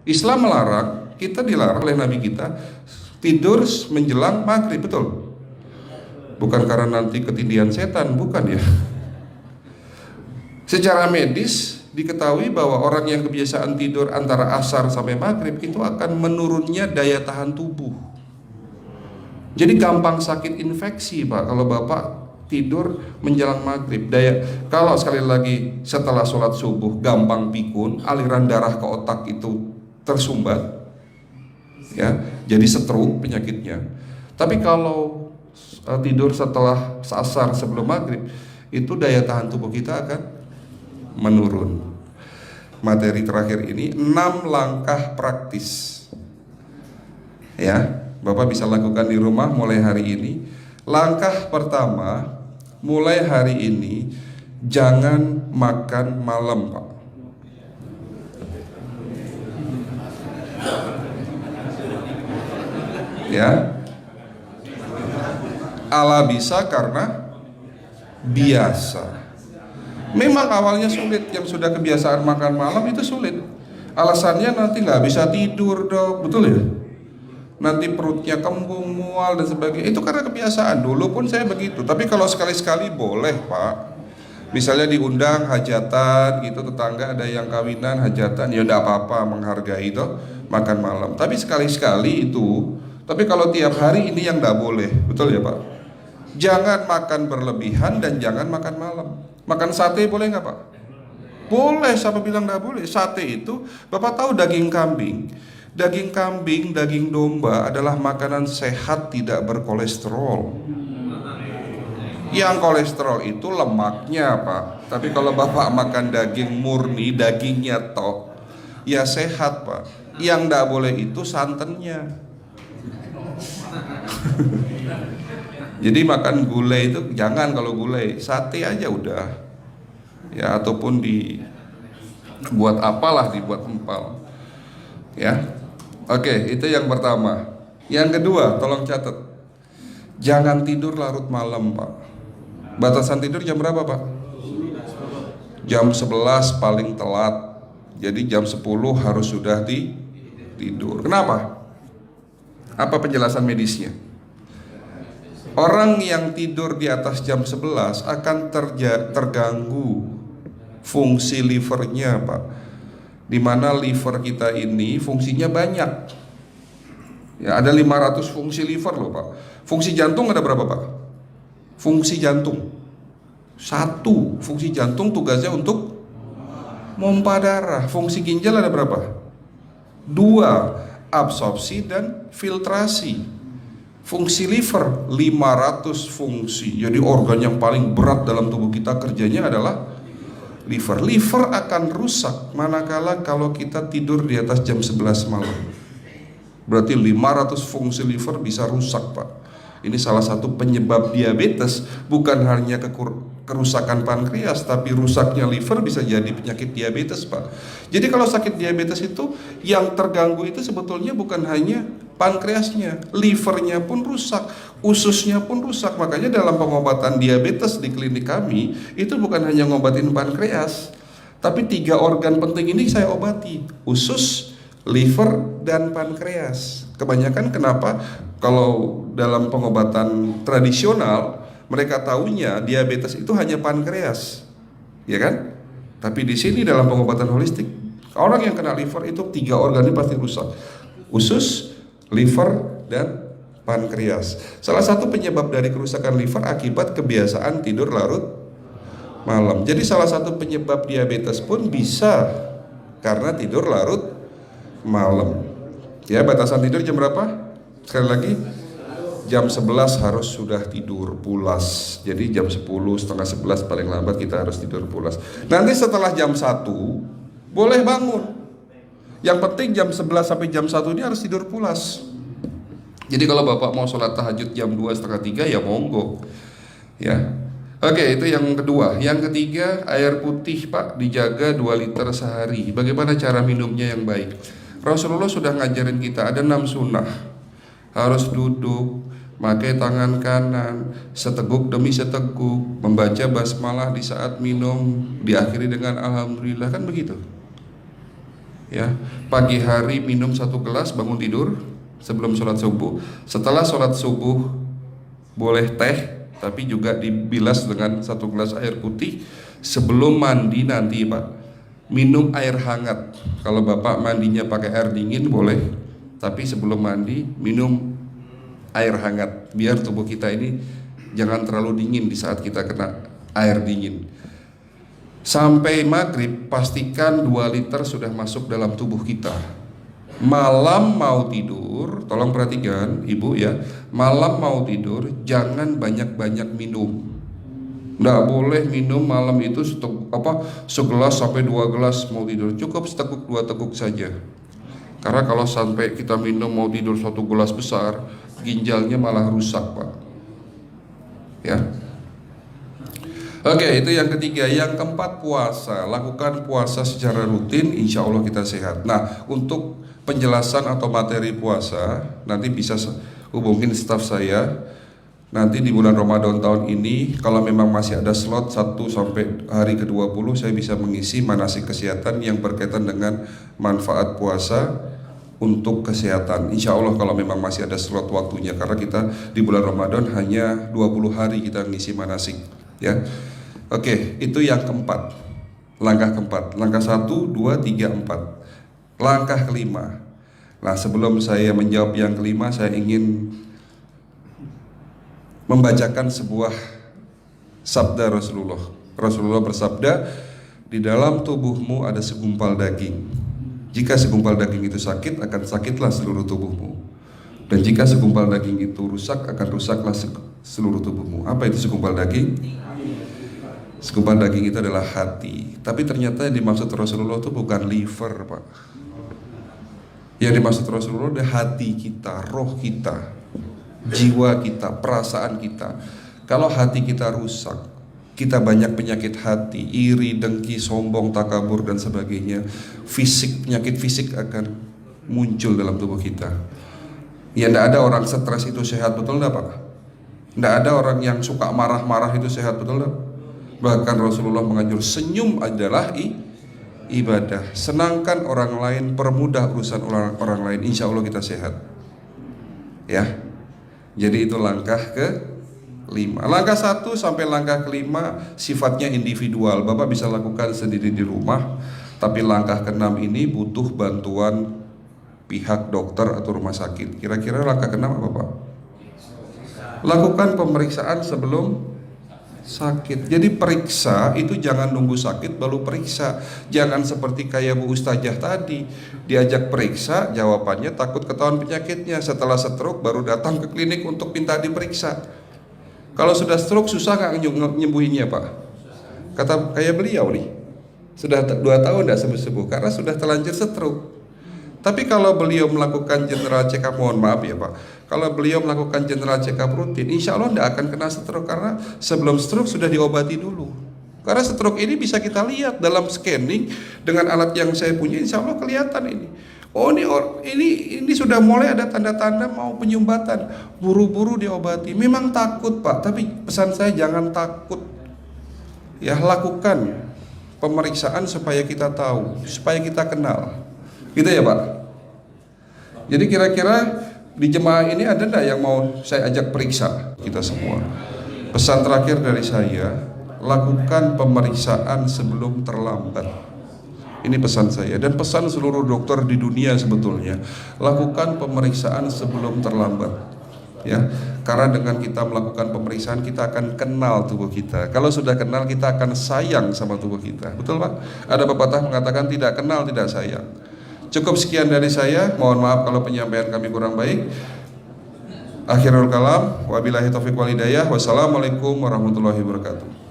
Islam melarang, kita dilarang oleh Nabi kita tidur menjelang maghrib, betul? Bukan karena nanti ketindihan setan, bukan ya. Secara medis diketahui bahwa orang yang kebiasaan tidur antara asar sampai maghrib itu akan menurunnya daya tahan tubuh. Jadi gampang sakit infeksi Pak kalau Bapak tidur menjelang maghrib. Kalau sekali lagi setelah sholat subuh gampang pikun, aliran darah ke otak itu tersumbat, ya, jadi stroke penyakitnya. Tapi kalau tidur setelah asar sebelum maghrib, itu daya tahan tubuh kita akan menurun. Materi terakhir ini 6 langkah praktis, ya, Bapak bisa lakukan di rumah mulai hari ini. Langkah pertama, mulai hari ini jangan makan malam Pak. Ya, ala bisa karena biasa. Memang awalnya sulit, yang sudah kebiasaan makan malam itu sulit. Alasannya nanti nggak bisa tidur dok, betul ya? Nanti perutnya kembung, mual dan sebagainya. Itu karena kebiasaan. Dulu pun saya begitu. Tapi kalau sekali-sekali boleh Pak. Misalnya diundang hajatan gitu, tetangga ada yang kawinan hajatan, ya udah apa-apa, menghargai itu makan malam. Tapi sekali-sekali itu. Tapi kalau tiap hari ini yang nggak boleh, betul ya Pak? Jangan makan berlebihan dan jangan makan malam. Makan sate boleh nggak Pak? Boleh, siapa bilang nggak boleh? Sate itu, Bapak tahu daging kambing? Daging kambing, daging domba adalah makanan sehat, tidak berkolesterol. Yang kolesterol itu lemaknya Pak. Tapi kalau Bapak makan daging murni, dagingnya tok, ya sehat Pak. Yang nggak boleh itu santannya. Jadi makan gulai itu jangan, kalau gulai sate aja udah, ya, ataupun dibuat apalah, dibuat empal, ya. Oke, itu yang pertama. Yang kedua, tolong catat, jangan tidur larut malam Pak. Batasan tidur jam berapa Pak? Jam 11 paling telat. Jadi jam 10 harus sudah tidur. Kenapa? Apa penjelasan medisnya? Orang yang tidur di atas jam 11 akan terganggu fungsi livernya Pak. Dimana liver kita ini fungsinya banyak, ya, ada 500 fungsi liver loh Pak. Fungsi jantung ada berapa Pak? Fungsi jantung 1. Fungsi jantung tugasnya untuk mompa darah. Fungsi ginjal ada berapa? 2. Absorpsi dan filtrasi. Fungsi liver 500 fungsi. Jadi organ yang paling berat dalam tubuh kita kerjanya adalah liver. Liver akan rusak manakala kalau kita tidur di atas jam 11 malam. Berarti 500 fungsi liver bisa rusak Pak. Ini salah satu penyebab diabetes. Bukan hanya kerusakan pankreas, tapi rusaknya liver bisa jadi penyakit diabetes Pak. Jadi kalau sakit diabetes itu yang terganggu itu sebetulnya bukan hanya pankreasnya, livernya pun rusak, ususnya pun rusak. Makanya dalam pengobatan diabetes di klinik kami itu bukan hanya ngobatin pankreas, tapi 3 organ penting ini saya obati: usus, liver, dan pankreas. Kebanyakan kenapa? Kalau dalam pengobatan tradisional mereka tahunya diabetes itu hanya pankreas, ya kan? Tapi di sini dalam pengobatan holistik, orang yang kena liver itu 3 organ ini pasti rusak: usus, liver, dan pankreas. Salah satu penyebab dari kerusakan liver akibat kebiasaan tidur larut malam. Jadi salah satu penyebab diabetes pun bisa karena tidur larut malam. Ya, batasan tidur jam berapa? Sekali lagi, jam 11 harus sudah tidur pulas. Jadi jam 10, setengah 11 paling lambat kita harus tidur pulas. Nanti setelah jam 1 boleh bangun. Yang penting jam 11 sampai jam 1 ini harus tidur pulas. Jadi kalau Bapak mau sholat tahajud jam 2, setengah 3 ya monggo, ya. Oke, itu yang kedua. Yang ketiga, air putih Pak dijaga 2 liter sehari. Bagaimana cara minumnya yang baik? Rasulullah sudah ngajarin kita ada 6 sunnah. Harus duduk, pakai tangan kanan, seteguk demi seteguk, membaca basmalah di saat minum, diakhiri dengan alhamdulillah, kan begitu. Ya, pagi hari minum 1 gelas bangun tidur sebelum sholat subuh. Setelah sholat subuh boleh teh, tapi juga dibilas dengan 1 gelas air putih. Sebelum mandi nanti Pak, minum air hangat. Kalau Bapak mandinya pakai air dingin boleh, tapi sebelum mandi minum air hangat, biar tubuh kita ini jangan terlalu dingin di saat kita kena air dingin. Sampai maghrib pastikan 2 liter sudah masuk dalam tubuh kita. Malam mau tidur, tolong perhatikan Ibu ya, malam mau tidur jangan banyak-banyak minum. Nggak boleh minum malam itu segelas sampai 2 gelas mau tidur, cukup seteguk 2 teguk saja. Karena kalau sampai kita minum mau tidur 1 gelas besar, ginjalnya malah rusak Pak. Ya. Oke, itu yang ketiga. Yang keempat, puasa. Lakukan puasa secara rutin, insya Allah kita sehat. Nah, untuk penjelasan atau materi puasa nanti bisa hubungin staf saya. Nanti di bulan Ramadan tahun ini, kalau memang masih ada slot 1 sampai hari ke-20, saya bisa mengisi manasik kesehatan yang berkaitan dengan manfaat puasa untuk kesehatan. Insya Allah kalau memang masih ada slot waktunya, karena kita di bulan Ramadan hanya 20 hari kita mengisi manasik. Ya. Oke, itu yang keempat. Langkah keempat. Langkah 1, 2, 3, 4. Langkah kelima. Nah, sebelum saya menjawab yang kelima, saya ingin membacakan sebuah sabda Rasulullah. Rasulullah bersabda, di dalam tubuhmu ada segumpal daging. Jika segumpal daging itu sakit, akan sakitlah seluruh tubuhmu. Dan jika segumpal daging itu rusak, akan rusaklah seluruh tubuhmu. Apa itu segumpal daging? Segumpal daging itu adalah hati. Tapi ternyata yang dimaksud Rasulullah itu bukan liver Pak. Yang dimaksud Rasulullah adalah hati kita, roh kita, jiwa kita, perasaan kita. Kalau hati kita rusak, kita banyak penyakit hati, iri, dengki, sombong, takabur dan sebagainya. Penyakit fisik akan muncul dalam tubuh kita. Ya, tidak ada orang stres itu sehat, betul tidak Pak? Tidak ada orang yang suka marah-marah itu sehat, betul tidak? Bahkan Rasulullah mengajar senyum adalah ibadah. Senangkan orang lain, permudah urusan orang lain, insya Allah kita sehat. Ya. Jadi itu langkah ke-5. Langkah 1 sampai langkah ke-5 sifatnya individual. Bapak bisa lakukan sendiri di rumah. Tapi langkah ke-6 ini butuh bantuan pihak dokter atau rumah sakit. Kira-kira langkah ke-6 apa Pak? Lakukan pemeriksaan sebelum sakit. Jadi periksa itu jangan nunggu sakit baru periksa. Jangan seperti kayak Bu Ustazah tadi, diajak periksa, jawabannya takut ketahuan penyakitnya. Setelah stroke baru datang ke klinik untuk minta diperiksa. Kalau sudah stroke susah nggak nyembuhinnya Pak? Kata kayak beliau nih, sudah 2 tahun tidak sembuh-sembuh karena sudah terlanjur stroke. Tapi kalau beliau melakukan general check up, mohon maaf ya Pak, kalau beliau melakukan general check up rutin, insya Allah tidak akan kena stroke, karena sebelum stroke sudah diobati dulu. Karena stroke ini bisa kita lihat dalam scanning dengan alat yang saya punya, insya Allah kelihatan ini. Oh ini sudah mulai ada tanda-tanda mau penyumbatan, buru-buru diobati. Memang takut Pak, tapi pesan saya jangan takut. Ya, lakukan pemeriksaan supaya kita tahu, supaya kita kenal. Gitu ya Pak. Jadi kira-kira di jemaah ini ada enggak yang mau saya ajak periksa kita semua? Pesan terakhir dari saya, lakukan pemeriksaan sebelum terlambat. Ini pesan saya dan pesan seluruh dokter di dunia sebetulnya. Lakukan pemeriksaan sebelum terlambat. Ya, karena dengan kita melakukan pemeriksaan kita akan kenal tubuh kita. Kalau sudah kenal kita akan sayang sama tubuh kita. Betul Pak? Ada pepatah mengatakan tidak kenal tidak sayang. Cukup sekian dari saya. Mohon maaf kalau penyampaian kami kurang baik. Akhirul kalam, wabillahi taufiq wal hidayah. Wassalamualaikum warahmatullahi wabarakatuh.